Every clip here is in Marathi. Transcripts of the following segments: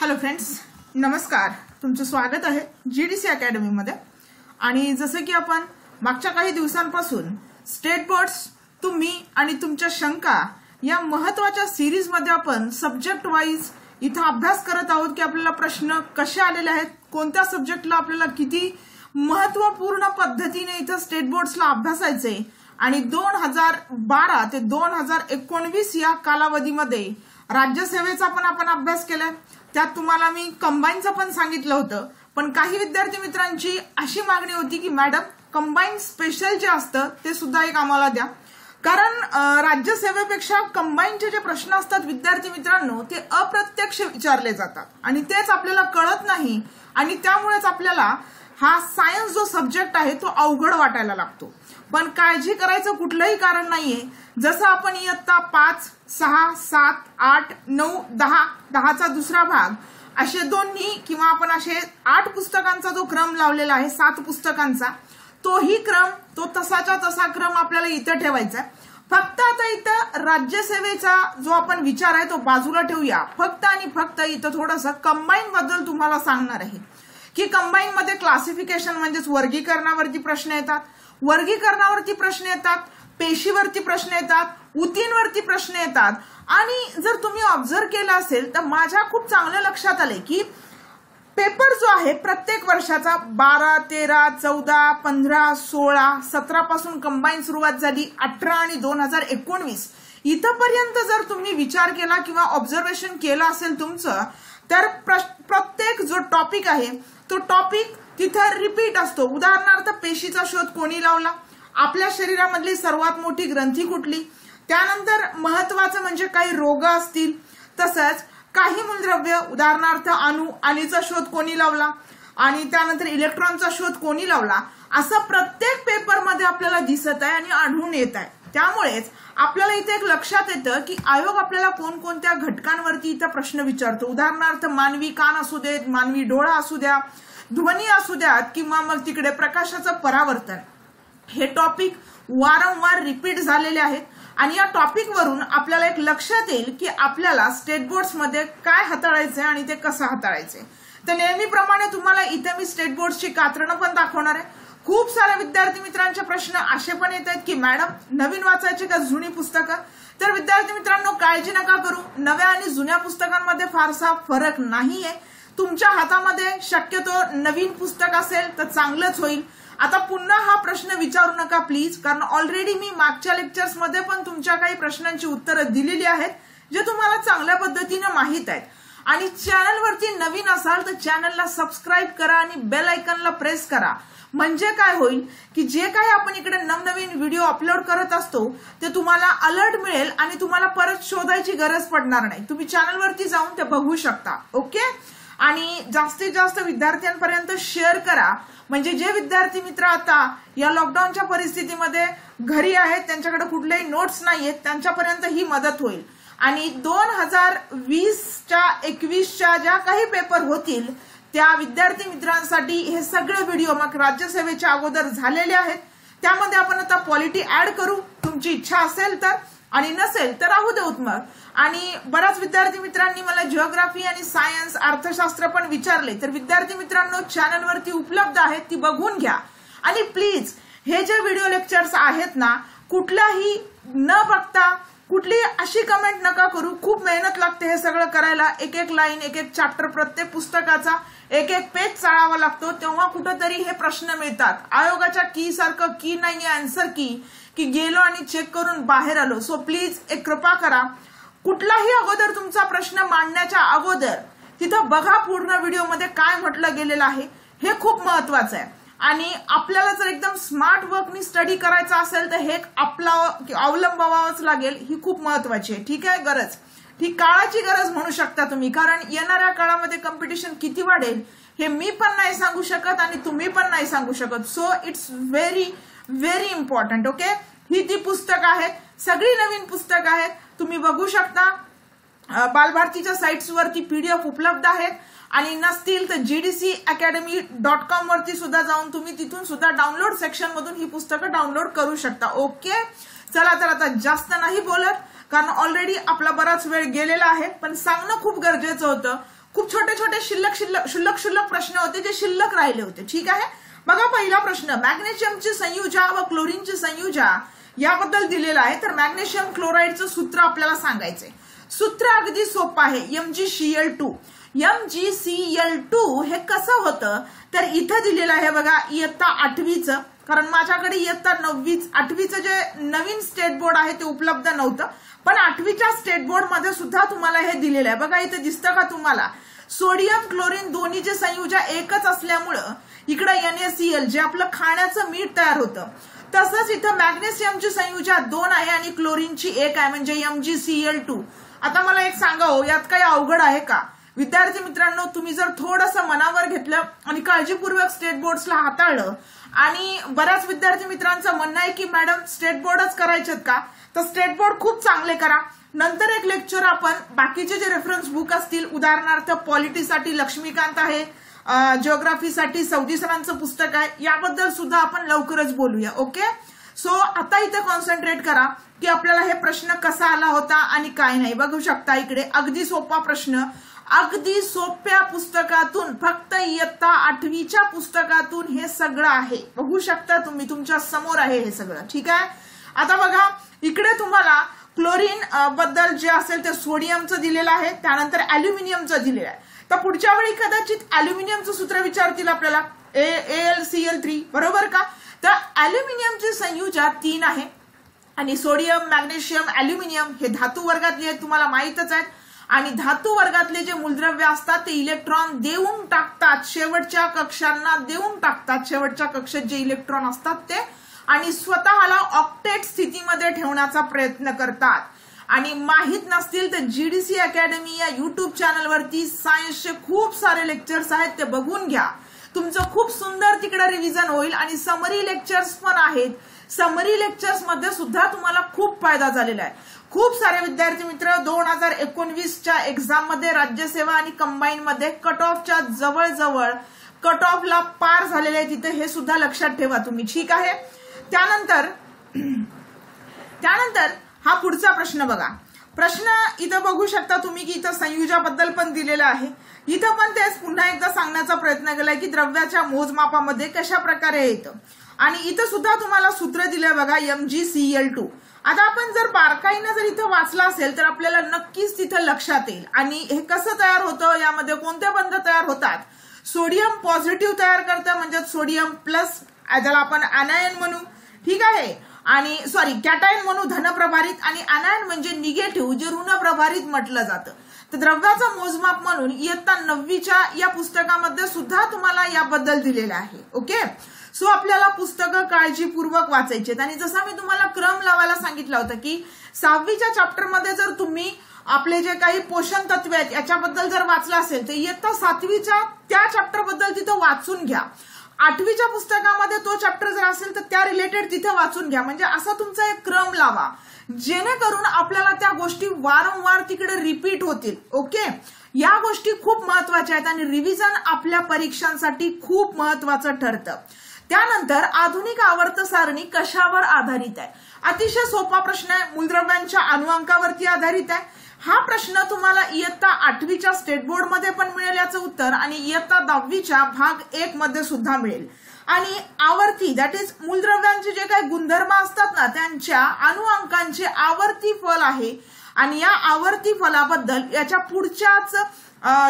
हॅलो फ्रेंड्स, नमस्कार. तुमचं स्वागत आहे जीडीसी अकॅडमी मध्ये. आणि जसं की आपण मागच्या काही दिवसांपासून स्टेट बोर्ड्स, तुम्ही आणि तुमच्या शंका या महत्त्वाच्या सिरीज मध्ये आपण सब्जेक्ट वाईज इथं अभ्यास करत आहोत की आपल्याला प्रश्न कसे आलेले आहेत, कोणत्या सब्जेक्टला आपल्याला किती महत्त्वपूर्ण पद्धतीने इथं स्टेट बोर्ड्सला अभ्यासायचे आणि 2012 ते 2019 या कालावधीमध्ये राज्यसेवेचा पण आपण अभ्यास केलाय. त्यात तुम्हाला मी कंबाईनचं पण सांगितलं होतं. पण काही विद्यार्थी मित्रांची अशी मागणी होती की मॅडम कंबाईन स्पेशल जे असतं ते सुद्धा एक आम्हाला द्या, कारण राज्यसेवेपेक्षा कंबाईनचे जे प्रश्न असतात विद्यार्थी मित्रांनो ते अप्रत्यक्ष विचारले जातात आणि तेच आपल्याला कळत नाही आणि त्यामुळेच आपल्याला हा सायन्स जो सब्जेक्ट आहे तो अवघड वाटायला लागतो. पण काळजी करायचं कुठलंही कारण नाहीये. जसं आपण इयत्ता 5, 6, 7, 8, 9, 10, 10चा दुसरा भाग असे दोन्ही किंवा आपण असे 8 पुस्तकांचा जो क्रम लावलेला आहे, 7 पुस्तकांचा, तोही क्रम तो तसाच्या तसा क्रम आपल्याला इथं ठेवायचा. फक्त आता इथं राज्यसेवेचा जो आपण विचार आहे तो बाजूला ठेवूया. फक्त आणि फक्त इथं थोडंसं कंबाईन बद्दल तुम्हाला सांगणार आहे की कंबाईन मध्ये क्लासिफिकेशन म्हणजेच वर्गीकरणावरती प्रश्न येतात, वर्गीकरणावरती प्रश्न येतात, पेशीवरती प्रश्न येतात, ऊतींवरती प्रश्न येतात. आणि जर तुम्ही ऑब्झर्व केलं असेल तर माझ्या खूप चांगलं लक्षात आले की पेपर जो आहे प्रत्येक वर्षाचा 12, 13, 14, 15, 16, 17 पासून कंबाईन सुरुवात झाली, 18 आणि 2019 इथपर्यंत जर तुम्ही विचार केला किंवा ऑब्झर्वेशन केलं असेल तुमचं, तर प्रत्येक जो टॉपिक आहे तो टॉपिक तिथं रिपीट असतो. उदाहरणार्थ पेशीचा शोध कोणी लावला, आपल्या शरीरामधली सर्वात मोठी ग्रंथी कुठली, त्यानंतर महत्वाचं म्हणजे काही रोग असतील, तसंच काही मूलद्रव्य उदाहरणार्थ अणूचा शोध कोणी लावला आणि त्यानंतर इलेक्ट्रॉनचा शोध कोणी लावला, असं प्रत्येक पेपरमध्ये आपल्याला दिसत आहे आणि आढळून येत आहे. त्यामुळेच आपल्याला इथे एक लक्षात येतं की आयोग आपल्याला कोणकोणत्या घटकांवरती इथं प्रश्न विचारतो. उदाहरणार्थ मानवी कान असू देत, मानवी डोळा असू द्या, ध्वनी असू द्यात किंवा मग तिकडे प्रकाशाचं परावर्तन, हे टॉपिक वारंवार रिपीट झालेले आहेत. आणि या टॉपिक वरून आपल्याला एक लक्षात येईल की आपल्याला स्टेट बोर्ड्स मध्ये काय हाताळायचंय आणि ते कसं हाताळायचंय. तर नेहमीप्रमाणे तुम्हाला इथे मी स्टेट बोर्ड्सची कात्रणं पण दाखवणार आहे. खूप साऱ्या विद्यार्थी मित्रांचे प्रश्न असे पण येत आहेत की मॅडम नवीन वाचायची का जुनी पुस्तकं. तर विद्यार्थी मित्रांनो काळजी नका करू, नव्या आणि जुन्या पुस्तकांमध्ये फारसा फरक नाहीये. तुमच्या हातामध्ये शक्यतो नवीन पुस्तक असेल तर चांगलंच होईल. आता पुन्हा हा प्रश्न विचारू नका प्लीज, कारण ऑलरेडी मी मागच्या लेक्चर्स मध्ये पण तुमच्या काही प्रश्नांची उत्तरं दिलेली आहेत जे तुम्हाला चांगल्या पद्धतीने माहित आहेत. आणि चॅनलवरती नवीन असाल तर चॅनलला सबस्क्राईब करा आणि बेल आयकॉनला प्रेस करा. म्हणजे काय होईल की जे काही आपण इकडे नवनवीन व्हिडिओ अपलोड करत असतो ते तुम्हाला अलर्ट मिळेल आणि तुम्हाला परत शोधायची गरज पडणार नाही. तुम्ही चॅनलवरती जाऊन ते बघू शकता. ओके. आणि जास्तीत जास्त विद्यार्थ्यांपर्यंत शेअर करा, म्हणजे जे विद्यार्थी मित्र आता या लॉकडाऊनच्या परिस्थितीमध्ये घरी आहेत, त्यांच्याकडे कुठलेही नोट्स नाहीयेत, त्यांच्यापर्यंत ही मदत होईल. आणि 2020च्या 21च्या ज्या काही पेपर होतील त्या विद्यार्थी मित्रांसाठी हे सगळे व्हिडिओ मग राज्यसेवेच्या अगोदर झालेले आहेत. त्यामध्ये आपण आता पॉलिटी ऍड करू, तुमची इच्छा असेल तर, आणि नसेल तर राहू देऊत मग. आणि बऱ्याच विद्यार्थी मित्रांनी मला जिओग्राफी आणि सायन्स, अर्थशास्त्र पण विचारले. तर विद्यार्थी मित्रांनो चॅनलवरती उपलब्ध आहेत, ती बघून घ्या. आणि प्लीज हे जे व्हिडिओ लेक्चर्स आहेत ना, कुठलाही न बघता कुठली अशी कमेंट नका करू. खूप मेहनत लागते हे सगळं करायला. एक एक लाईन, एक एक चॅप्टर, प्रत्येक पुस्तकाचा एक एक पेज चाळावा लागतो. तेव्हा कुठंतरी हे प्रश्न मिळतात. आयोगाच्या की सारखं की नाहीये आन्सर की गेलो आणि चेक करून बाहेर आलो. सो प्लीज एक कृपा करा, कुठलाही अगोदर तुमचा प्रश्न मांडण्याच्या अगोदर तिथं बघा पूर्ण व्हिडिओमध्ये काय म्हटलं गेलेलं आहे. हे खूप महत्वाचं आहे. आणि आपल्याला जर एकदम स्मार्ट वर्कनी स्टडी करायचा असेल तर हे आपला अवलंबावाच लागेल. ही खूप महत्वाची आहे. ठीक आहे, गरज, ही काळाची गरज म्हणू शकता तुम्ही, कारण येणाऱ्या काळामध्ये कॉम्पिटिशन किती वाढेल हे मी पण नाही सांगू शकत आणि तुम्ही पण नाही सांगू शकत. So it's very very important. Okay. ही ती पुस्तकं आहेत, सगळी नवीन पुस्तकं आहेत, तुम्ही बघू शकता. बालभारतीच्या साइट्सवरती PDF उपलब्ध आहेत आणि नसतील तर gdcacademy.com वरती सुद्धा जाऊन तुम्ही तिथून सुद्धा डाउनलोड सेक्शन मधून ही पुस्तकं डाउनलोड करू शकता. ओके. चला तर आता जास्त नाही बोलत, कारण ऑलरेडी आपला बराच वेळ गेलेला आहे, पण सांगणं खूप गरजेचं होतं. खूप छोटे छोटे क्षुल्लक प्रश्न होते जे शिल्लक राहिले होते. ठीक आहे. बघा पहिला प्रश्न, मॅग्नेशियमची संयुजा व क्लोरीनची संयुजा याबद्दल दिलेला आहे. तर मॅग्नेशियम क्लोराईडचं सूत्र आपल्याला सांगायचंय. सूत्र अगदी सोपं आहे, MgCl2. MgCl2 हे कसं होतं तर इथं दिलेलं आहे बघा इयत्ता 8वीचं, कारण माझ्याकडे इयत्ता 8वीचं जे नवीन स्टेट बोर्ड आहे ते उपलब्ध नव्हतं, पण 8वीच्या स्टेट बोर्ड मध्ये सुद्धा तुम्हाला हे दिलेलं आहे. बघा इथं दिसतं का तुम्हाला, सोडियम क्लोरीन दोन्हीचे संयुजा एकच असल्यामुळं इकडे NaCl जे आपलं खाण्याचं मीठ तयार होतं, तसंच इथं मॅग्नेशियमची संयुजा 2 आहे आणि क्लोरीनची 1 आहे, म्हणजे MgCl2. आता मला एक सांगा हो, यात काही अवघड आहे का? विद्यार्थी मित्रांनो, तुम्ही जर थोडंसं मनावर घेतलं आणि काळजीपूर्वक स्टेट बोर्ड्सला हाताळलं, आणि बऱ्याच विद्यार्थी मित्रांचं म्हणणं आहे की मॅडम स्टेट बोर्डच करायचेत का, तर स्टेट बोर्ड खूप चांगले करा. नंतर एक लेक्चर आपण बाकीचे जे रेफरन्स बुक असतील, उदाहरणार्थ पॉलिटीसाठी लक्ष्मीकांत आहे, जिओग्राफीसाठी सौदी सरांचं पुस्तक आहे, याबद्दल सुद्धा आपण लवकरच बोलूया. ओके. सो आता इथे कॉन्सन्ट्रेट करा की आपल्याला हे प्रश्न कसा आला होता आणि काय नाही. बघू शकता इकडे अगदी सोपा प्रश्न, अगदी सोप्या पुस्तकातून, फक्त इयत्ता 8वीच्या पुस्तकातून हे सगळं आहे. बघू शकता तुम्ही, तुमच्या समोर आहे हे सगळं. ठीक आहे. आता बघा इकडे तुम्हाला क्लोरीन बद्दल जे असेल ते सोडियमचं दिलेलं आहे, त्यानंतर अॅल्युमिनियमचं दिलेलं आहे. तर पुढच्या वेळी कदाचित अॅल्युमिनियमचं सूत्र विचारतील आपल्याला, AlCl3, बरोबर का? तर अॅल्युमिनियमची संयुजा 3 आहे आणि सोडियम, मॅग्नेशियम, अॅल्युमिनियम हे धातू वर्गातले आहेत, तुम्हाला माहितच आहेत. आणि धातू वर्गातले जे मूलद्रव्य असतात ते इलेक्ट्रॉन देऊन टाकतात, शेवटच्या कक्षांना देऊन टाकतात, शेवटच्या कक्षेत जे इलेक्ट्रॉन असतात ते, आणि स्वतःला ऑक्टेट स्थितीमध्ये ठेवण्याचा प्रयत्न करतात. आणि माहित नसतील तर GDC अकॅडमी या युट्यूब चॅनलवरती सायन्सचे खूप सारे लेक्चर्स आहेत, ते बघून घ्या. तुमचं खूप सुंदर तिकडे रिव्हिजन होईल. आणि समरी लेक्चर्स पण आहेत, समरी लेक्चर्स मध्ये सुद्धा तुम्हाला खूप फायदा झालेला आहे. खूप सारे विद्यार्थी मित्र 2019च्या एक्झाम मध्ये राज्यसेवा आणि कंबाईन मध्ये कट ऑफच्या जवळ कट ऑफला पार झालेले आहे तिथे, हे सुद्धा लक्षात ठेवा तुम्ही. ठीक आहे. त्यानंतर हा पुढचा प्रश्न बघा. प्रश्न इथं बघू शकता तुम्ही की इथं संयुजाबद्दल पण दिलेलं आहे. इथं पण तेच पुन्हा एकदा सांगण्याचा प्रयत्न केलाय की द्रव्याच्या मोजमापामध्ये कशा प्रकारे येतं. आणि इथं सुद्धा तुम्हाला सूत्र दिलंय बघा, MgCl2. आता आपण जर बारकाईनं जर इथं वाचलं असेल तर आपल्याला नक्कीच तिथं लक्षात येईल. आणि हे कसं तयार होतं, यामध्ये कोणते बंध तयार होतात. सोडियम पॉझिटिव्ह तयार करतं, म्हणजे सोडियम प्लस, ज्याला आपण अनायन म्हणू. ठीक आहे. आणि कॅटायन म्हणू धनप्रभारित, आणि अनायन म्हणजे निगेटिव्ह जे ऋणप्रभारित म्हटलं जातं. तर द्रव्याचं मोजमाप म्हणून इयत्ता 9वीच्या या पुस्तकामध्ये सुद्धा तुम्हाला याबद्दल दिलेलं आहे. ओके. सो आपल्याला पुस्तकं काळजीपूर्वक वाचायची आहेत. आणि जसं मी तुम्हाला क्रम लावायला सांगितलं होतं की 6वीच्या चॅप्टरमध्ये जर तुम्ही आपले जे काही पोषण तत्व आहेत याच्याबद्दल जर वाचलं असेल तर इयत्ता 7वीच्या त्या चॅप्टरबद्दल तिथं वाचून घ्या. 8वीच्या पुस्तकामध्ये तो चॅप्टर जर असेल तर त्या रिलेटेड तिथे वाचून घ्या. म्हणजे असा तुमचा एक क्रम लावा, जेणेकरून आपल्याला त्या गोष्टी वारंवार तिकडे रिपीट होतील. ओके. या गोष्टी खूप महत्वाच्या आहेत आणि रिव्हिजन आपल्या परीक्षांसाठी खूप महत्वाचं ठरतं. त्यानंतर आधुनिक आवर्त सारणी कशावर आधारित आहे. अतिशय सोपा प्रश्न आहे, मूलद्रव्यांच्या अणुअंकावरती आधारित आहे. हा प्रश्न तुम्हाला इयत्ता 8वीच्या स्टेट बोर्ड मध्ये पण मिळेल याचं उत्तर, आणि इयत्ता 10वीच्या भाग 1 मध्ये सुद्धा मिळेल. आणि आवर्ती, दॅट इज मूलद्रव्यांचे जे काही गुणधर्म असतात ना त्यांच्या अणुअंकांचे आवर्ती फल आहे. आणि या आवर्ती फलाबद्दल याच्या पुढच्याच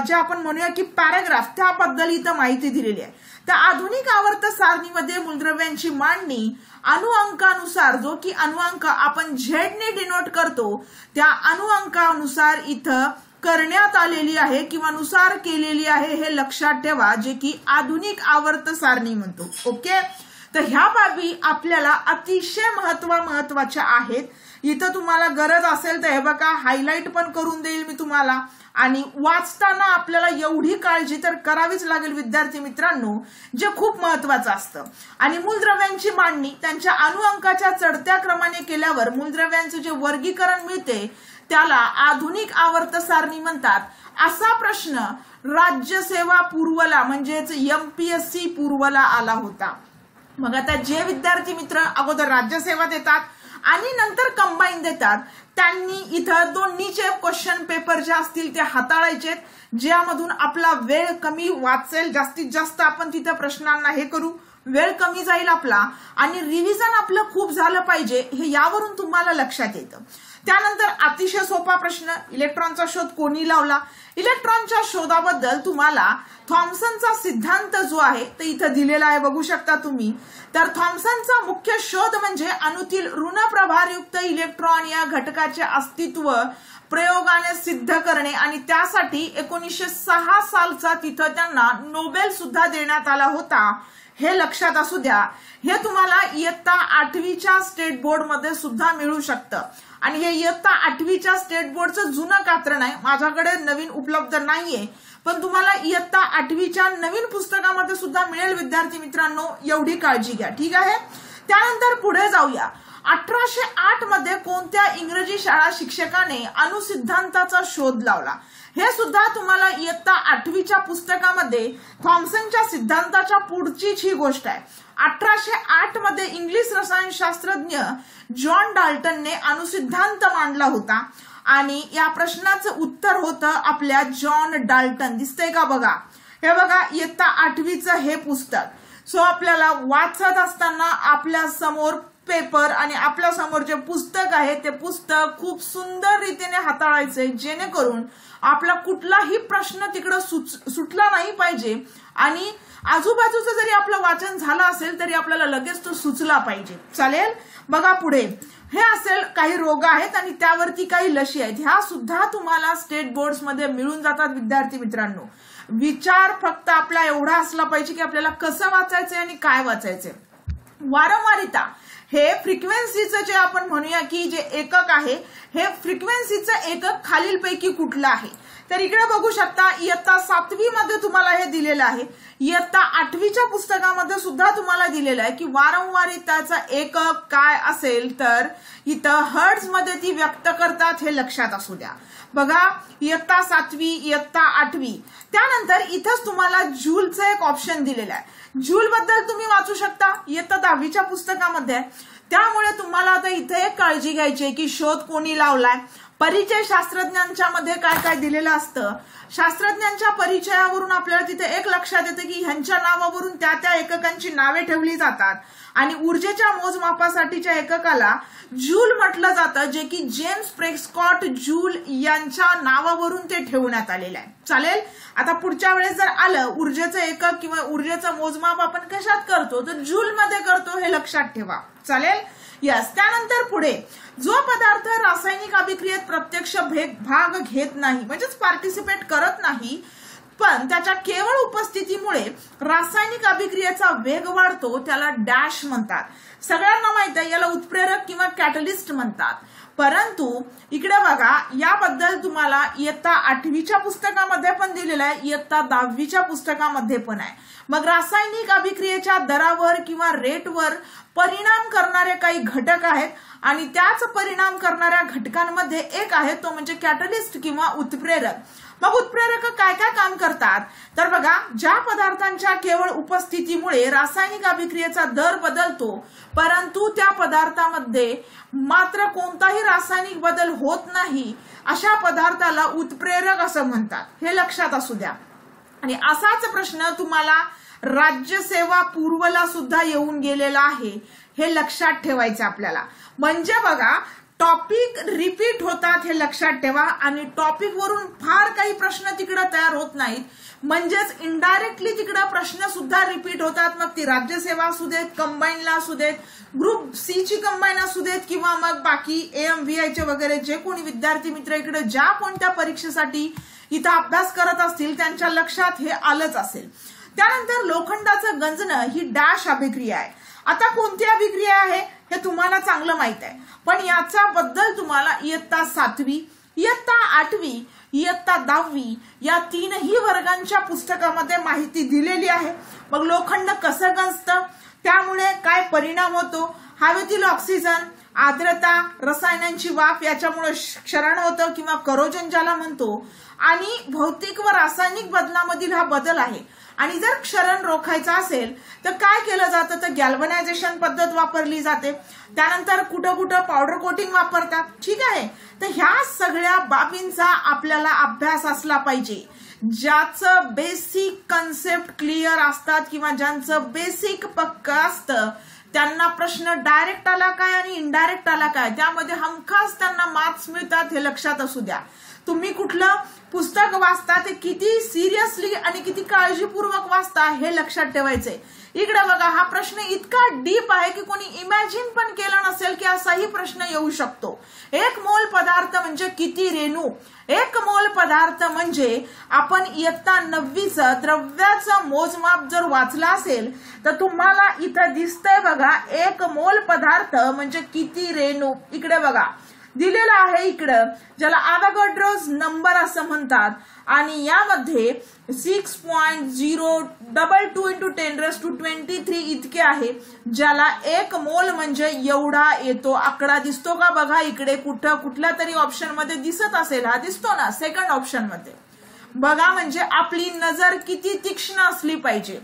जे आपण म्हणूया की पॅराग्राफ, त्याबद्दल इथं माहिती दिलेली आहे. तर आधुनिक आवर्त सारणीमध्ये मूलद्रव्यांची मांडणी अणुअंकानुसार, जो की अणुअंक आपण झेडने डिनोट करतो, त्या अणुअंकानुसार इथं करण्यात आलेली आहे किंवा नुसार केलेली आहे, हे लक्षात ठेवा, जे की आधुनिक आवर्त सारणी म्हणतो. ओके. तर ह्या बाबी आपल्याला अतिशय महत्वाच्या आहेत. इथं तुम्हाला गरज असेल तर हे बघा हायलाइट पण करून देईल मी तुम्हाला. आणि वाचताना आपल्याला एवढी काळजी तर करावीच लागेल विद्यार्थी मित्रांनो, जे खूप महत्वाचं असतं. आणि मूलद्रव्यांची मांडणी त्यांच्या अणुअंकाच्या चढत्या क्रमाने केल्यावर मूलद्रव्यांचे जे वर्गीकरण मिळते त्याला आधुनिक आवर्त सारणी म्हणतात. असा प्रश्न राज्यसेवा पूर्वला म्हणजेच MPSC पूर्वला आला होता. मग आता जे विद्यार्थी मित्र अगोदर राज्यसेवा देतात आणि नंतर कंबाईन देतात, त्यांनी इथं दोन्हीचे क्वेश्चन पेपर जे असतील ते हाताळायचे, ज्यामधून आपला वेळ कमी वाचेल, जास्तीत जास्त आपण तिथे प्रश्नांना हे करू, वेळ कमी जाईल आपला आणि रिव्हिजन आपलं खूप झालं पाहिजे, हे यावरून तुम्हाला लक्षात येतं. त्यानंतर अतिशय सोपा प्रश्न, इलेक्ट्रॉनचा शोध कोणी लावला? इलेक्ट्रॉनच्या शोधाबद्दल तुम्हाला थॉम्सनचा सिद्धांत जो आहे ते इथं दिलेला आहे, बघू शकता तुम्ही. तर थॉम्सनचा मुख्य शोध म्हणजे अणूतील ऋण प्रभारयुक्त इलेक्ट्रॉन या घटकाचे अस्तित्व प्रयोगाने सिद्ध करणे आणि त्यासाठी 1906 सालचा तिथं त्यांना नोबेल सुद्धा देण्यात आला होता. हे लक्षात असू द्या. हे तुम्हाला इयत्ता 8वीच्या स्टेट बोर्ड मध्ये सुद्धा मिळू शकतं आणि हे इयत्ता 8वीच्या स्टेट बोर्डचं जुनं कात्रण आहे, माझ्याकडे नवीन उपलब्ध नाहीये, पण तुम्हाला इयत्ता 8वीच्या नवीन पुस्तकामध्ये सुद्धा मिळेल विद्यार्थी मित्रांनो, एवढी काळजी घ्या. ठीक आहे. त्यानंतर पुढे जाऊया. 1808 मध्ये कोणत्या इंग्रजी शाळा शिक्षकाने अणुसिद्धांताचा शोध लावला? हे सुद्धा तुम्हाला इयत्ता 8वीच्या पुस्तकामध्ये थॉम्सनच्या सिद्धांताच्या पुढचीच ही गोष्ट आहे. 1808 मध्ये इंग्लिश रसायनशास्त्रज्ञ जॉन डाल्टनने अणुसिद्धांत मांडला होता आणि या प्रश्नाचं उत्तर होतं आपल्या जॉन डाल्टन. दिसतंय का बघा? हे बघा इयत्ता 8वीचं हे पुस्तक. सो आपल्याला वाचत असताना आपल्या समोर पेपर आणि आपल्या समोर जे पुस्तक आहे ते पुस्तक खूप सुंदर रीतीने हाताळायचंय, जेणेकरून आपला कुठलाही प्रश्न तिकडं सुटला नाही पाहिजे आणि आजूबाजूचं जरी आपलं वाचन झालं असेल तरी आपल्याला लगेच तो सुचला पाहिजे. चालेल. बघा पुढे हे असेल काही रोग आहेत आणि त्यावरती काही लशी आहेत, ह्या सुद्धा तुम्हाला स्टेट बोर्ड्स मध्ये मिळून जातात विद्यार्थी मित्रांनो. विचार फक्त आपला एवढा असला पाहिजे की आपल्याला कसं वाचायचंय आणि काय वाचायचंय. वारंवारिता हे फ्रिक्वेन्सीचं जे आपण म्हणूया की जे एकक आहे, हे फ्रिक्वेन्सीचं एकक खालीलपैकी कुठलं आहे? तर इकडे बघू शकता इयत्ता 7वी मध्ये तुम्हाला हे दिलेलं आहे. इयत्ता 8वीच्या पुस्तकामध्ये सुद्धा तुम्हाला दिलेलं आहे की वारंवारिताचा एकक काय असेल, तर इथं हर्ट्झ मध्ये ती व्यक्त करतात, हे लक्षात असू द्या. बघा इयत्ता 7वी, इयत्ता 8वी. त्यानंतर इथंच तुम्हाला जूलचं एक ऑप्शन दिलेलं आहे. जूल बद्दल तुम्ही वाचू शकता, इयत्ता 10वीच्या पुस्तकामध्ये. त्यामुळे तुम्हाला आता इथे एक काळजी घ्यायची आहे की शोध कोणी लावलाय. परिचय शास्त्रज्ञांच्या मध्ये काय काय दिलेलं असतं. शास्त्रज्ञांच्या परिचयावरून आपल्याला तिथे एक लक्षात येतं की ह्यांच्या नावावरून त्या त्या एककांची नावे ठेवली जातात आणि ऊर्जेच्या मोजमापासाठीच्या एककाला जूल म्हटलं जातं, जे की जेम्स प्रेस्कॉट जूल यांच्या नावावरून ते ठेवण्यात आलेलं आहे. चालेल. आता पुढच्या वेळेस जर आलं ऊर्जेचं एकक किंवा ऊर्जेचं मोजमाप आपण कशात करतो, तर जूल मध्ये करतो, हे लक्षात ठेवा. चालेल. यस. त्यानंतर पुढे जो पदार्थ रासायनिक अभिक्रियेत प्रत्यक्ष भाग घेत नाही, म्हणजेच पार्टिसिपेट करत नाही, पण त्याच्या केवळ उपस्थितीमुळे रासायनिक अभिक्रियेचा वेग वाढतो, त्याला डॅश म्हणतात. सगळ्यांना माहित आहे याला उत्प्रेरक किंवा कॅटलिस्ट म्हणतात. परंतु इकडे बघा याबद्दल तुम्हाला इयत्ता 8वीच्या पुस्तकामध्ये पण दिलेलं आहे, इयत्ता 10वीच्या पुस्तकामध्ये पण आहे. मग रासायनिक अभिक्रियेच्या दरावर किंवा रेटवर परिणाम करणारे काही घटक आहेत आणि त्याच परिणाम करणाऱ्या घटकांमध्ये एक आहे तो म्हणजे कॅटलिस्ट किंवा उत्प्रेरक. मग उत्प्रेरक काय काय काम करतात, तर बघा ज्या पदार्थांच्या केवळ उपस्थितीमुळे रासायनिक अभिक्रियेचा दर बदलतो परंतु त्या पदार्थामध्ये मात्र कोणताही रासायनिक बदल होत नाही, अशा पदार्थाला उत्प्रेरक असं म्हणतात, हे लक्षात असू द्या. आणि असाच प्रश्न तुम्हाला राज्यसेवा पूर्वला सुद्धा येऊन गेलेला आहे, हे लक्षात ठेवायचं आपल्याला. म्हणजे बघा टॉपिक रिपीट होतात, हे लक्षात ठेवा. आणि टॉपिक वरून फार काही प्रश्न तिकडे तयार होत नाहीत, म्हणजेच इनडायरेक्टली तिकडे प्रश्न सुद्धा रिपीट होतात. मग ती राज्यसेवा असू देत, कंबाईनला असू देत, ग्रुप सी ची कंबाईन असू देत किंवा मग बाकी AMVI चे वगैरे जे कोणी विद्यार्थी मित्र इकडे ज्या कोणत्या परीक्षेसाठी इथं अभ्यास करत असतील त्यांच्या लक्षात हे आलंच असेल. त्यानंतर लोखंडाचं गंजणं ही डॅश अभिक्रिया आहे. आता कोणती अभिक्रिया आहे हे तुम्हाला चांगलं माहित आहे, पण याचा बद्दल तुम्हाला इयत्ता 7वी, इयत्ता 8वी, इयत्ता 10वी या तीनही वर्गांच्या पुस्तकामध्ये माहिती दिलेली आहे. मग लोखंड कसं गंजतं, त्यामुळे काय परिणाम होतो, हवेतील ऑक्सिजन आर्द्रता, रसायनांची वाफ याच्यामुळे क्षरण होतं किंवा करोजन ज्याला म्हणतो, आणि भौतिक व रासायनिक बदलामधील हा बदल आहे. आणि जर क्षरण रोखायचं असेल तर काय केलं जातं, तर गॅल्व्हनायझेशन पद्धत वापरली जाते. त्यानंतर कुठं कुठं पावडर कोटिंग वापरतात. ठीक आहे, तर ह्या सगळ्या बाबींचा आपल्याला अभ्यास असला पाहिजे. ज्याचं बेसिक कन्सेप्ट क्लिअर असतात किंवा ज्यांचं बेसिक पक्क असतं त्यांना प्रश्न डायरेक्ट आला काय आणि इनडायरेक्ट आला काय त्यामध्ये हमखास त्यांना मार्क्स मिळतात, हे लक्षात असू द्या. तुम्ही कुठलं पुस्तक वाचता ते किती सिरियसली आणि किती काळजीपूर्वक वाचता हे लक्षात ठेवायचंय. इकडे बघा, हा प्रश्न इतका डीप आहे की कोणी इमॅजिन पण केलं नसेल की असाही प्रश्न येऊ शकतो. 1 मोल पदार्थ म्हणजे किती रेणू? 1 मोल पदार्थ म्हणजे आपण इयत्ता 9वीचं द्रव्याचं मोजमाप जर वाचलं असेल तर तुम्हाला इथं दिसतंय बघा, 1 मोल पदार्थ म्हणजे किती रेणू. इकडे बघा दिलेलं आहे इकडं, ज्याला अवोगाड्रोज नंबर असं म्हणतात, आणि यामध्ये 6.022 × 10⁻23 इतके आहे, ज्याला 1 मोल म्हणजे एवढा येतो. आकडा दिसतो का बघा इकडे, कुठल्या तरी ऑप्शन मध्ये दिसत असेल, हा दिसतो ना सेकंड ऑप्शन मध्ये. बघा म्हणजे आपली नजर किती तीक्ष्ण असली पाहिजे.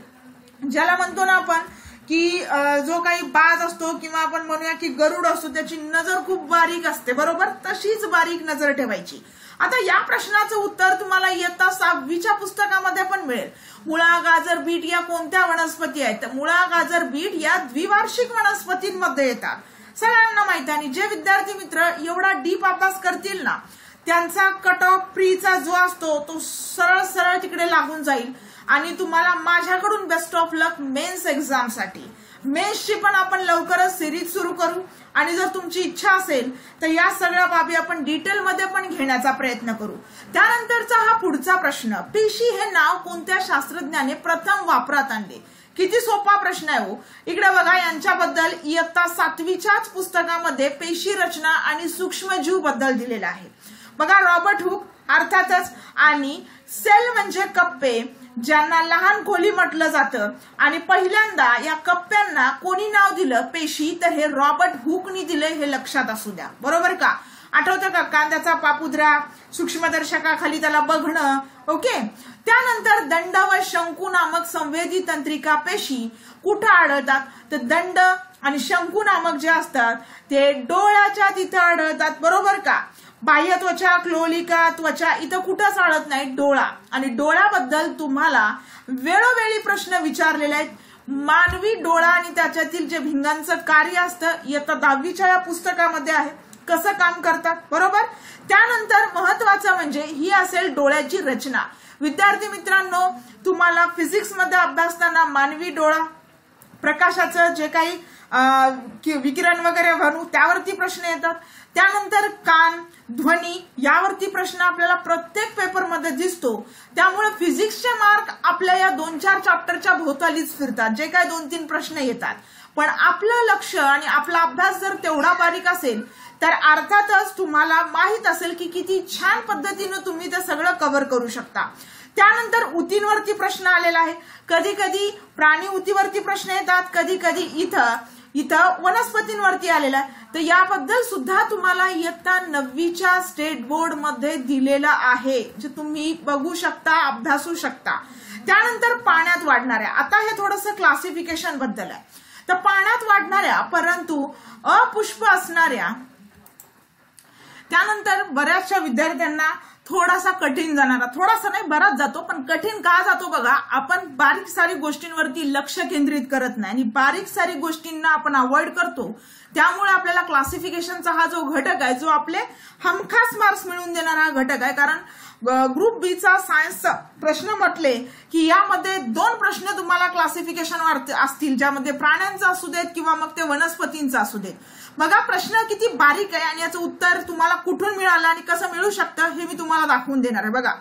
ज्याला म्हणतो ना आपण की जो काही बाज असतो किंवा आपण म्हणूया की गरुड असतो त्याची नजर खूप बारीक असते, बरोबर, तशीच बारीक नजर ठेवायची. आता या प्रश्नाचं उत्तर तुम्हाला इयत्ता 6वीच्या पुस्तकामध्ये पण मिळेल. मुळा, गाजर, बीट या कोणत्या वनस्पती आहेत? तर मुळा, गाजर, बीट या द्विवार्षिक वनस्पतींमध्ये येतात, सगळ्यांना माहिती आहे. आणि जे विद्यार्थी मित्र एवढा डीप अभ्यास करतील ना त्यांचा कट ऑफ प्रीचा जो असतो तो सरळ सरळ तिकडे लागून जाईल. आणि तुम्हाला माझ्याकडून best of luck mains exam साठी. मेन्सची पण आपण लवकरच सिरीज सुरू करू, आणि जर तुमची इच्छा असेल तर या सगळ्या बाबी आपण डिटेलमध्ये पण घेण्याचा प्रयत्न करू. त्यानंतरचा हा पुढचा प्रश्न, पेशी हे नाव कोणत्या शास्त्रज्ञाने प्रथम वापरात आणले? किती सोपा प्रश्न आहे हो. इकडे बघा, यांच्याबद्दल इयत्ता 7वीच्याच पुस्तकामध्ये पेशी रचना आणि सूक्ष्मजीव बद्दल दिलेला आहे. बघा, रॉबर्ट हुक अर्थातच, आणि सेल म्हणजे कप्पे, ज्यांना लहान खोली म्हटलं जातं, आणि पहिल्यांदा या कप्प्यांना कोणी नाव दिलं? पेशी. तर हे रॉबर्ट हुकनी दिले, हे लक्षात असू द्या, बरोबर का? आठवतं का? कांद्याचा पापुद्रा, सूक्ष्मदर्शकाखाली त्याला बघणं. ओके. त्यानंतर दंड व शंकू नामक संवेदी तंत्रिका पेशी कुठं आढळतात? तर दंड आणि शंकू नामक जे असतात ते डोळ्याच्या तिथं आढळतात, बरोबर का? बाह्य त्वचा, क्लोलिका त्वचा इथं कुठंच आढळत नाही, डोळा. आणि डोळ्याबद्दल तुम्हाला वेळोवेळी प्रश्न विचारलेले आहेत. मानवी डोळा आणि त्याच्यातील जे भिंगांचं कार्य असतं इयत्ता 10वीच्या या पुस्तकामध्ये आहे, कसं काम करतात, बरोबर. त्यानंतर महत्वाचं म्हणजे ही असेल डोळ्याची रचना. विद्यार्थी मित्रांनो, तुम्हाला फिजिक्स मध्ये अभ्यासताना मानवी डोळा, प्रकाशाचं जे काही विकिरण वगैरे म्हणू त्यावरती प्रश्न येतात. त्यानंतर कान, ध्वनी यावरती प्रश्न आपल्याला प्रत्येक पेपरमध्ये दिसतो. त्यामुळे फिजिक्सचे मार्क आपल्या या 2-4 चॅप्टरच्या भोवतालीच फिरतात, जे काय 2-3 प्रश्न येतात. पण आपलं लक्ष आणि आपला अभ्यास जर तेवढा बारीक असेल तर अर्थातच तुम्हाला माहित असेल की किती छान पद्धतीने तुम्ही ते सगळं कव्हर करू शकता. त्यानंतर ऊतींवरती प्रश्न आलेला आहे. कधी कधी प्राणी ऊतीवरती प्रश्न येतात, कधी कधी इथं वनस्पतींवरती आलेला आहे. तर याबद्दल सुद्धा तुम्हाला इयत्ता 9वीच्या स्टेट बोर्ड मध्ये दिलेलं आहे, जे तुम्ही बघू शकता, अभ्यासू शकता. त्यानंतर पाण्यात वाढणाऱ्या, आता हे थोडंसं क्लासिफिकेशन बद्दल आहे. तर पाण्यात वाढणाऱ्या परंतु अपुष्प असणाऱ्या, त्यानंतर बऱ्याचशा विद्यार्थ्यांना थोडासा कठीण जाणारा, थोडासा नाही बराच जातो, पण कठीण का जातो बघा, आपण बारीक सारी गोष्टींवरती लक्ष केंद्रित करत नाही आणि बारीक सारी गोष्टींना आपण अवॉइड करतो. त्यामुळे आपल्याला क्लासिफिकेशनचा हा जो घटक आहे, जो आपले हमखास मार्क्स मिळवून देणारा घटक आहे. कारण ग्रुप बीचा सायन्सचा प्रश्न म्हटले की यामध्ये 2 प्रश्न तुम्हाला क्लासिफिकेशन असतील, ज्यामध्ये प्राण्यांचा असू देत किंवा मग ते वनस्पतींचा असू देत. बघा प्रश्न किती बारीक आहे आणि याचं उत्तर तुम्हाला कुठून मिळालं आणि कसं मिळू शकतं हे मी तुम्हाला दाखवून देणार आहे. बघा,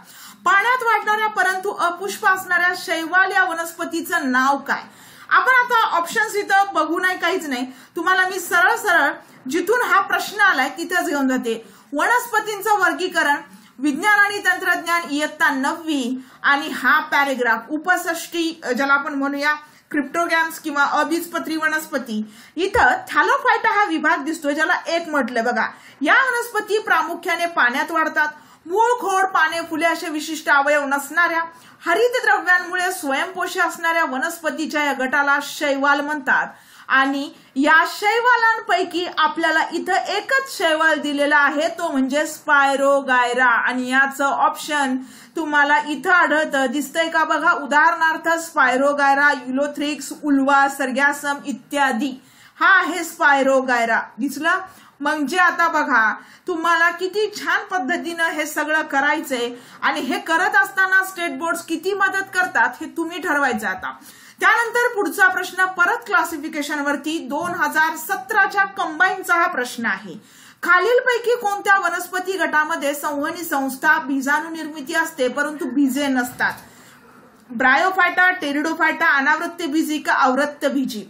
पाण्यात वाढणाऱ्या परंतु अपुष्प असणाऱ्या शैवाल या वनस्पतीचं नाव काय? आपण आता ऑप्शन्स इथं बघू नाही, काहीच नाही. तुम्हाला मी सरळ सरळ जिथून हा प्रश्न आलाय तिथेच घेऊन जाते. वनस्पतींचं वर्गीकरण, विज्ञान आणि तंत्रज्ञान इयत्ता 9वी, आणि हा पॅरेग्राफ उपसृष्टी ज्याला आपण म्हणूया क्रिप्टोगॅम्स किंवा अबीजपत्री वनस्पती, इथं थॅलोफायटा हा विभाग दिसतोय ज्याला एक म्हटलंय बघा. या वनस्पती प्रामुख्याने पाण्यात वाढतात. मूळ, खोड, पाने, फुले असे विशिष्ट अवयव नसणाऱ्या हरित द्रव्यांमुळे स्वयंपोषी असणाऱ्या वनस्पतीच्या या गटाला शैवाल म्हणतात. आणि या शैवालांपैकी आपल्याला इथं एकच शैवाल दिलेला आहे, तो म्हणजे स्पायरोगायरा. आणि याचं ऑप्शन तुम्हाला इथं आढळतं, दिसतंय का बघा. उदाहरणार्थ स्पायरोगायरा, युलोथ्रिक्स, उल्वा, सर्गॅसम इत्यादी. हा आहे स्पायरोगायरा. दिसलं. म्हणजे आता बघा तुम्हाला किती छान पद्धतीनं हे सगळं करायचंय आणि हे करत असताना स्टेट बोर्ड्स किती मदत करतात हे तुम्ही ठरवायचं. आता त्यानंतर पुढचा प्रश्न परत क्लासिफिकेशन वरती 2017च्या कंबाईनचा हा प्रश्न आहे. खालीलपैकी कोणत्या वनस्पती गटामध्ये संवहनी संस्था बीजाणू निर्मिती असते परंतु बीजे नसतात? ब्रायोफायटा, टेरिडोफायटा, अनावृत्त बीजी का अवृत्त बीजी?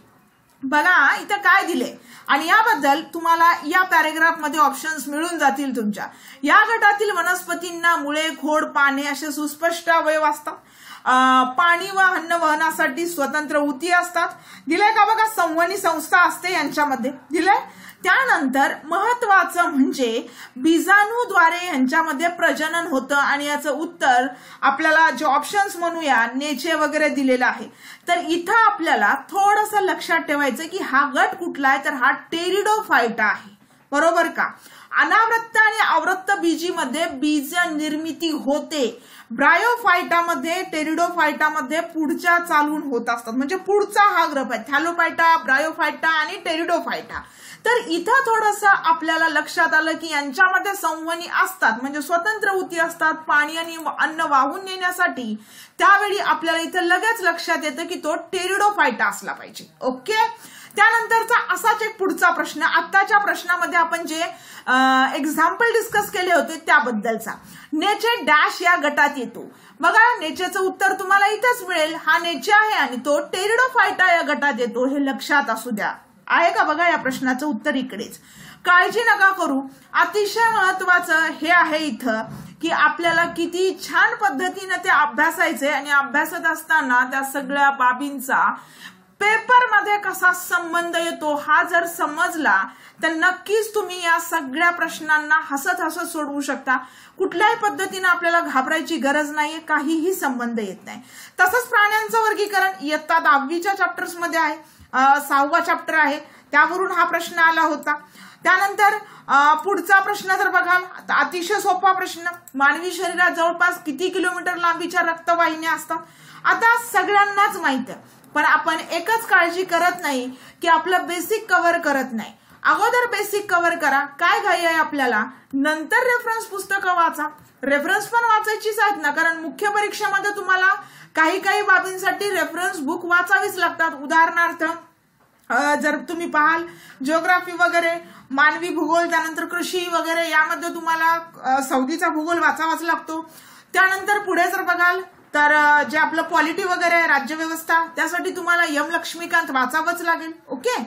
बघा इथं काय दिले आणि याबद्दल तुम्हाला या पॅरेग्राफ मध्ये ऑप्शन्स मिळून जातील तुमच्या. या गटातील वनस्पतींना मुळे, खोड, पाने असे सुस्पष्ट अवयव असतात. पाणी व अन्न वहनासाठी स्वतंत्र ऊती असतात. दिलंय का बघा. संवहनी संस्था असते यांच्यामध्ये दिलंय. त्यानंतर महत्वाचं म्हणजे बीजाणूद्वारे यांच्यामध्ये प्रजनन होतं आणि याचं उत्तर आपल्याला जे ऑप्शन्स म्हणूया नेचे वगैरे दिलेलं आहे. तर इथं आपल्याला थोडंसं लक्षात ठेवायचं की हा गट कुठला आहे, तर हा टेरिडोफायटा आहे. बरोबर का. अनावृत्त आणि अवृत्त बीजीमध्ये बीज निर्मिती होते. ब्रायोफायटामध्ये, टेरिडोफायटामध्ये पुढच्या चालून होत असतात. म्हणजे पुढचा हा ग्रुप आहे थॅलोफायटा, ब्रायोफायटा आणि टेरिडोफायटा. तर इथं थोडंसं आपल्याला लक्षात आलं की यांच्यामध्ये संवहनी असतात म्हणजे स्वतंत्र ऊती असतात पाणी आणि अन्न वाहून नेण्यासाठी. त्यावेळी आपल्याला इथं लगेच लक्षात येतं की तो टेरिडोफायटा असला पाहिजे. ओके. त्यानंतरचा असाच एक पुढचा प्रश्न, आत्ताच्या प्रश्नामध्ये आपण जे एक्झाम्पल डिस्कस केले होते त्याबद्दलचा. नेचे डॅश या गटात येतो. बघा नेचेचं उत्तर तुम्हाला इथंच मिळेल. हा नेचे आहे आणि तो टेरिडोफायटा या गटात येतो, हे लक्षात असू द्या. आहे का बघा या प्रश्नाचं उत्तर इकडेच. काळजी नका करू. अतिशय महत्वाचं हे आहे इथं की आपल्याला किती छान पद्धतीने ते अभ्यासायचे आणि अभ्यासत असताना त्या सगळ्या बाबींचा पेपरमध्ये कसा संबंध येतो हा जर समजला तर नक्कीच तुम्ही या सगळ्या प्रश्नांना हसत हसत सोडवू शकता. कुठल्याही पद्धतीने आपल्याला घाबरायची गरज नाहीये, काहीही संबंध येत नाही. तसंच प्राण्यांचं वर्गीकरण इयत्ता 10वीच्या चॅप्टर्स मध्ये आहे. 6वा चॅप्टर आहे, त्यावरून हा प्रश्न आला होता. त्यानंतर पुढचा प्रश्न जर बघाल अतिशय सोपा प्रश्न, मानवी शरीरात जवळपास किती किलोमीटर लांबीच्या रक्तवाहिन्या असतात? आता सगळ्यांनाच माहित आहे, पण आपण एकच काळजी करत नाही की आपलं बेसिक कव्हर करत नाही. अगोदर बेसिक कव्हर करा, काय घाई आहे आपल्याला, नंतर रेफरन्स पुस्तकं वाचा. रेफरन्स पण वाचायचीच आहेत ना, कारण मुख्य परीक्षेमध्ये तुम्हाला काही काही बाबींसाठी रेफरन्स बुक वाचावीच लागतात. उदाहरणार्थ जर तुम्ही पाहाल जिओग्राफी वगैरे, मानवी भूगोल, त्यानंतर कृषी वगैरे यामध्ये तुम्हाला सौदीचा भूगोल वाचावाच लागतो. त्यानंतर पुढे जर बघाल तर जे आपलं पॉलिटी वगैरे आहे, राज्यव्यवस्था, त्यासाठी तुम्हाला यम लक्ष्मीकांत वाचावंच लागेल. ओके.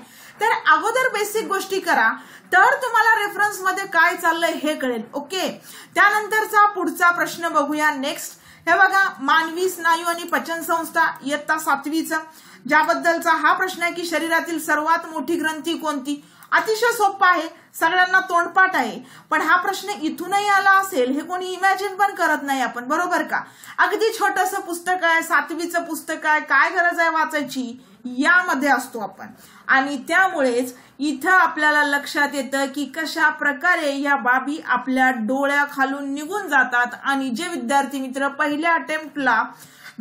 तर अगोदर बेसिक गोष्टी करा, तर तुम्हाला रेफरन्स मध्ये काय चाललंय हे कळेल. ओके. त्यानंतरचा पुढचा प्रश्न बघूया. नेक्स्ट हे बघा, मानवी स्नायू आणि पचन संस्था इयत्ता 7वीचा, ज्याबद्दलचा हा प्रश्न आहे की शरीरातील सर्वात मोठी ग्रंथी कोणती? अतिशय सोपा आहे, सगळ्यांना तोंडपाठ आहे. पण हा प्रश्न इथूनही आला असेल हे कोणी इमॅजिन पण करत नाही आपण. बरोबर का. अगदी छोटंसं पुस्तक आहे, 7वीचं पुस्तक आहे, काय गरज आहे वाचायची, यामध्ये असतो आपण. आणि त्यामुळेच इथं आपल्याला लक्षात येतं की कशा प्रकारे या बाबी आपल्या डोळ्याखालून निघून जातात. आणि जे विद्यार्थी मित्र पहिल्या अटेम्प्टला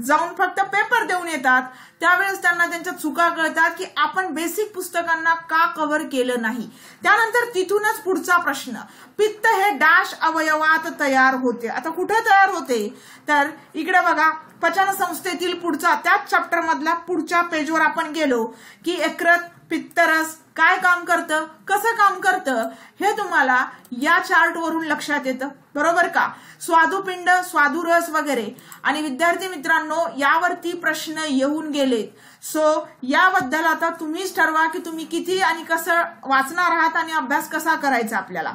जाऊन फक्त पेपर देऊन येतात त्यावेळेस त्यांना त्यांच्या चुका कळतात की आपण बेसिक पुस्तकांना का कव्हर केलं नाही. त्यानंतर तिथूनच पुढचा प्रश्न, पित्त हे डॅश अवयवात तयार होते. आता कुठे तयार होते, तर इकडे बघा पचन संस्थेतील पुढचा, त्याच चॅप्टर मधला पुढच्या पेजवर आपण गेलो की यकृत, पित्तरस काय काम करतं, कसं काम करतं हे तुम्हाला या चार्ट वरून लक्षात येतं. बरोबर का? स्वादुपिंड, स्वादुरस वगैरे. आणि विद्यार्थी मित्रांनो, यावरती प्रश्न येऊन गेलेत. सो याबद्दल आता तुम्हीच ठरवा की तुम्ही किती आणि कसं वाचणार आहात आणि अभ्यास कसा करायचा आपल्याला.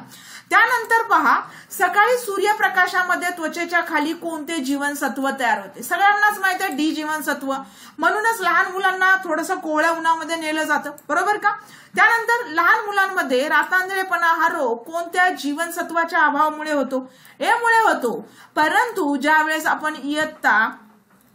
त्यानंतर पहा, सकाळी सूर्यप्रकाशामध्ये त्वचेच्या खाली कोणते जीवनसत्व तयार होते? सगळ्यांनाच माहिती आहे डी जीवनसत्व. म्हणूनच लहान मुलांना थोडंसं कोवळ्या उन्हामध्ये नेलं जातं, बरोबर का? त्यानंतर लहान मुलांमध्ये रातांधळेपणा हा रोग कोणत्या जीवनसत्वाच्या अभावामुळे होतो? ए मुळे होतो. परंतु ज्यावेळेस आपण इयत्ता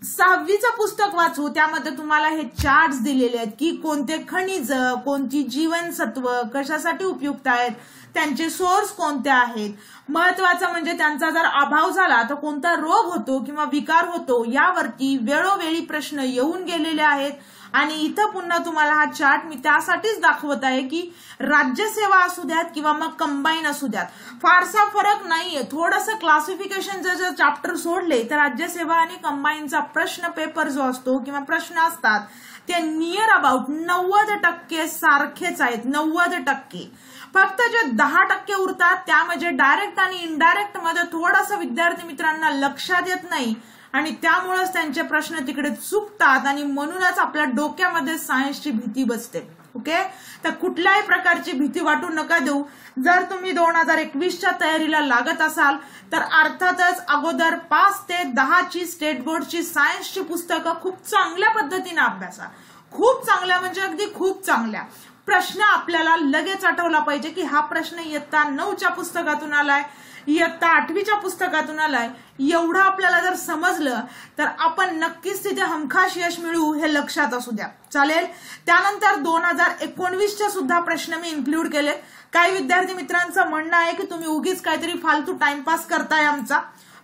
6वीचं पुस्तक वाचू, त्यामध्ये तुम्हाला हे चार्ट्स दिलेले आहेत की कोणते खनिज, कोणती जीवनसत्व कशासाठी उपयुक्त आहेत, त्यांचे सोर्स कोणते आहेत. महत्वाचं म्हणजे त्यांचा जर अभाव झाला तर कोणता रोग होतो किंवा विकार होतो, यावरती वेळोवेळी प्रश्न येऊन गेलेले आहेत. आणि इथं पुन्हा तुम्हाला हा चार्ट मी त्यासाठीच दाखवत आहे की राज्यसेवा असू द्यात किंवा मग कंबाईन असू द्यात, फारसा फरक नाहीये. थोडंसं क्लासिफिकेशन जर चॅप्टर सोडले तर राज्यसेवा आणि कंबाईनचा प्रश्न पेपर जो असतो किंवा प्रश्न असतात ते नियर अबाउट 90% सारखेच आहेत. 90%. फक्त जे 10% उरतात त्यामध्ये डायरेक्ट आणि इनडायरेक्ट मध्ये थोडंसं विद्यार्थी मित्रांना लक्षात येत नाही आणि त्यामुळेच त्यांचे प्रश्न तिकडे चुकतात आणि म्हणूनच आपल्या डोक्यामध्ये सायन्सची भीती बसते. ओके, तर कुठल्याही प्रकारची भीती वाटू नका देऊ. जर तुम्ही 2021च्या तयारीला लागत असाल तर अर्थातच अगोदर 5 ते 10ची स्टेट बोर्डची सायन्सची पुस्तकं खूप चांगल्या पद्धतीने अभ्यासा. खूप चांगल्या म्हणजे अगदी खूप चांगल्या. प्रश्न आपल्याला लगेच आठवला पाहिजे की हा प्रश्न इयत्ता 9च्या पुस्तकातून आलाय, इयत्ता 8वीच्या पुस्तकातून आलाय. एवढं आपल्याला जर समजलं तर आपण नक्कीच तिथे हमखास यश मिळवू, हे लक्षात असू द्या. चालेल. त्यानंतर 2019चे सुद्धा प्रश्न मी इन्क्लूड केले. काही विद्यार्थी मित्रांचं म्हणणं आहे की तुम्ही उगीच काहीतरी फालतू टाइमपास करताय आमचा.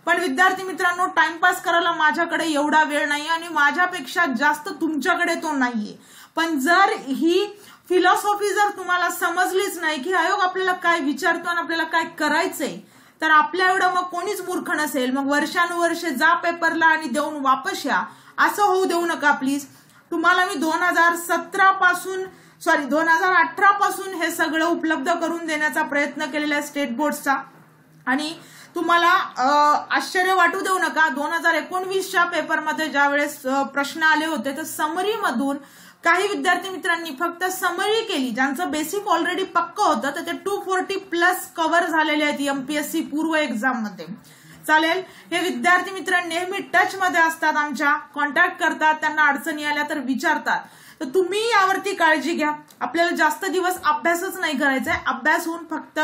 पण विद्यार्थी मित्रांनो, टाइमपास करायला माझ्याकडे एवढा वेळ नाही आणि माझ्यापेक्षा जास्त तुमच्याकडे तो नाहीये. पण जर ही फिलॉसॉफी जर तुम्हाला समजलीच नाही की आयोग आपल्याला काय विचारतो आणि आपल्याला काय करायचंय, तर आपल्या एवढं मग कोणीच मूर्ख नसेल. मग वर्षानुवर्षे जा पेपरला आणि देऊन वापस या, असं होऊ देऊ नका प्लीज. तुम्हाला मी 2018 पासून हे सगळं उपलब्ध करून देण्याचा प्रयत्न केलेला आहे स्टेट बोर्डचा. आणि तुम्हाला आश्चर्य वाटू देऊ नका, 2019च्या पेपरमध्ये ज्यावेळेस प्रश्न आले होते तर समरीमधून काही विद्यार्थी मित्रांनी फक्त समरी केली. ज्यांचं बेसिक ऑलरेडी पक्क होतं तर ते 240+ कव्हर झालेले आहेत एमपीएससी पूर्व एक्झाम मध्ये. चालेल. हे विद्यार्थी मित्र नेहमी टच मध्ये असतात, आमच्या कॉन्टॅक्ट करतात, त्यांना अडचणी आल्या तर विचारतात. तर तुम्ही यावरती काळजी घ्या. आपल्याला जास्त दिवस अभ्यासच नाही करायचा आहे. अभ्यास होऊन फक्त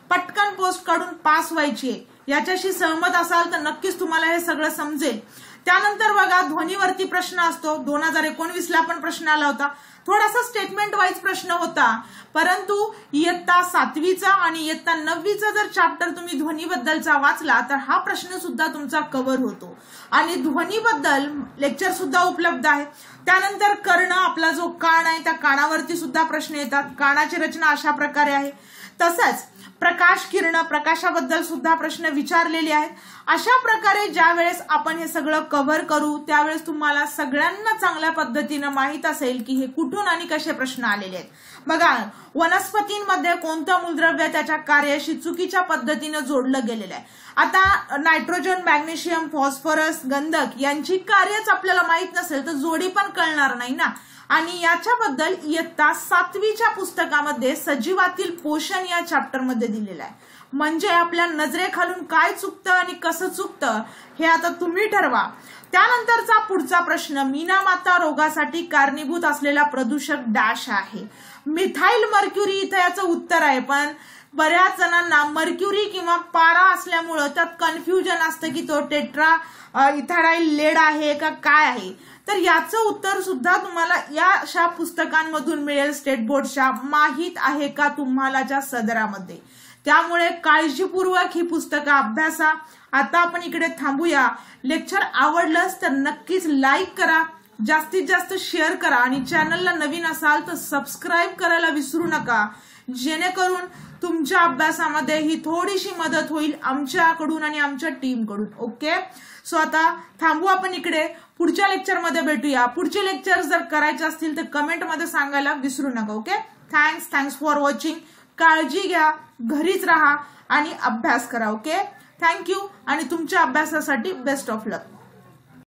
पटकन पोस्ट काढून पास व्हायची आहे. याच्याशी सहमत असाल तर नक्कीच तुम्हाला हे सगळं समजेल. त्यानंतर बघा, ध्वनीवरती प्रश्न असतो. 2019ला पण प्रश्न आला होता. थोडासा स्टेटमेंट वाईज प्रश्न होता, परंतु इयत्ता 7वीचा आणि इयत्ता 9वीचा जर चॅप्टर तुम्ही ध्वनीबद्दलचा वाचला तर हा प्रश्न सुद्धा तुमचा कव्हर होतो. आणि ध्वनीबद्दल लेक्चर सुद्धा उपलब्ध आहे. त्यानंतर कर्ण, आपला जो कान आहे त्या कानावरती सुद्धा प्रश्न येतात. कानाची रचना अशा प्रकारे आहे. तसंच प्रकाश किरण, प्रकाशाबद्दल सुद्धा प्रश्न विचारलेले आहेत. अशा प्रकारे ज्या वेळेस आपण हे सगळं कव्हर करू त्यावेळेस तुम्हाला सगळ्यांना चांगल्या पद्धतीने माहित असेल की हे कुठून आणि कसे प्रश्न आलेले आहेत. बघा, वनस्पतींमध्ये कोणतं मूलद्रव्य त्याच्या कार्याशी चुकीच्या पद्धतीने जोडलं गेलेलं आहे. आता नायट्रोजन, मॅग्नेशियम, फॉस्फरस, गंधक यांची कार्यच आपल्याला माहित नसेल तर जोडी पण कळणार नाही ना. आणि याच्याबद्दल इयत्ता 7वीच्या पुस्तकामध्ये सजीवातील पोषण या चॅप्टरमध्ये दिलेलं आहे. म्हणजे आपल्या नजरेखालून काय चुकतं आणि कसं चुकतं हे आता तुम्ही ठरवा. त्यानंतरचा पुढचा प्रश्न, मीनामाता रोगासाठी कारणीभूत असलेला प्रदूषक डॅश आहे. मिथाइल मर्क्युरी इथं याचं उत्तर आहे. पण बऱ्याच जणांना मर्क्युरी किंवा पारा असल्यामुळं त्यात कन्फ्युजन असतं की तो टेट्रा इथाडाईल लेड आहे का काय आहे. तर याचं उत्तर सुद्धा तुम्हाला या अशा पुस्तकांमधून मिळेल स्टेट बोर्डच्या. माहित आहे का तुम्हालाच्या सदरामध्ये. त्यामुळे काळजीपूर्वक ही पुस्तकं अभ्यासा. आता आपण इकडे थांबूया. लेक्चर आवडलंच तर नक्कीच लाईक करा, जास्तीत जास्त शेअर करा आणि चॅनलला नवीन असाल तर सबस्क्राईब करायला विसरू नका, जेणेकरून तुमच्या अभ्यासामध्ये ही थोडीशी मदत होईल आमच्याकडून आणि आमच्या टीमकडून. ओके, सो आता थांबू आपण इकडे. पुढच्या लेक्चरमध्ये भेटूया. पुढचे लेक्चर जर करायचे असतील तर कमेंटमध्ये सांगायला विसरू नका. Okay, thanks for watching. काळजी घ्या, घरीच राहा आणि अभ्यास करा. ओके, थँक्यू आणि तुमच्या अभ्यासासाठी बेस्ट ऑफ लक.